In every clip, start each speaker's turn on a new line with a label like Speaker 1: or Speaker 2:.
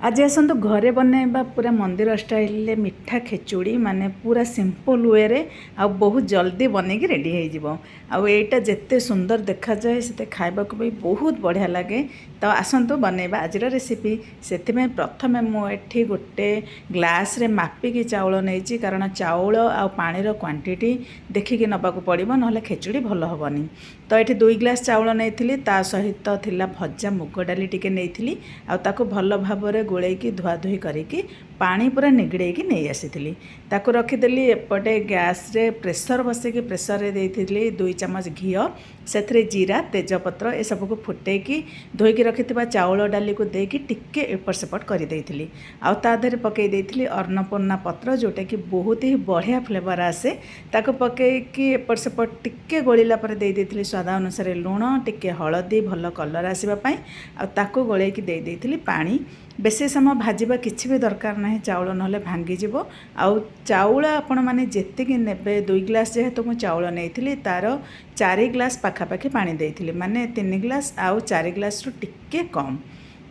Speaker 1: आज आसतु घरे बनैबा पूरा मंदिर स्टाइल मिठा खेचुड़ी माने पूरा सिंपल वे रे आ बहुत जल्दी बनैकी रेडी हो आईटा जिते सुंदर देखा जाए से खाइबा भी बहुत बढ़िया लगे। तो आसतु बनैबा आज रेसिपी से प्रथम मुझे गोटे ग्लास रे मापिकी चाउल नहीं कारण चाउल आ पानी क्वांटिटी देखिकी नबाक पड़ो ना खेचुड़ी भल हेनी। तो ये 2 ग्लास चाउल नहीं ता सहित थिला भजा मुग डाली टिके नहीं आको भल भाव गोलैकी धुआ धुई करके पानी पूरा निगड़ेकी नहीं आसी ताको रखीदेली। एपटे गैस रे प्रेसर बसैकी प्रेसर रे देइथिली 2 चम्मच घी से जीरा तेजपत्र ए सबको फुटेकी धोईकी रखि चाउल डाली को देकी टिके एपट सेपट कर देइथिली। आ ता देहरे पकई देइथिली अन्नपूर्णा पत्र जोटा कि बहुत ही बढ़िया फ्लेवर आसे ताको पकईकी एपट सेपट टिके गोलिला पर दे देइथिली स्वाद अनुसार लुण टिके हलदी भल कलर आसीबा पई आ ताको गोलैकी दे देइथिली पानी। बेसी समय भाजवा किसी भी दरकार ना चाउल ना भांगी जीव। आउ चाउल आपण मैंने जेतिकी नेबे 2 ग्लास जेहेतु मुझे चाउल नहीं तार 4 ग्लास पाखापाखि पानी देइथिली माने 3 ग्लास आउ 4 ग्लास रु टिके कम।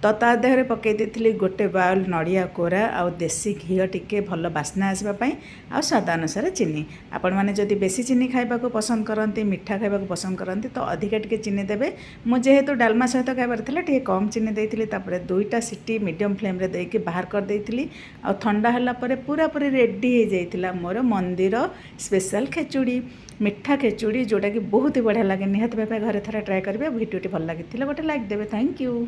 Speaker 1: तो ता देहरे पकई देइथिली गोटे बाउल नड़िया कोरा आउ देसी घी टिके भल बास्ना आसवाई आ स्वाद अनुसार चीनी। आपण मैंने जदि बेसी चीनी खाइबा पसंद करती मिठा खाइबा पसंद करती तो अधिका टिके चीनी देबे। मुझेतु डालमा सहित खाइबार थिला टिके कम चीनी देइथिली। तापरे 2टा सीटी मीडियम फ्लेम रे देके बाहर कर देइथिली। आ ठंडा हला परे पूरा पूरी रेडी हो जाइतिला मोर मंदिर स्पेशल खेचुड़ी मिठा खेचुड़ी जोटा कि बहुत ही बढ़िया लगे। निहाती भावे घरे थोड़ा ट्राए करेंगे। वीडियोटी भल लगी गोटे लाइक देवे। Thank you.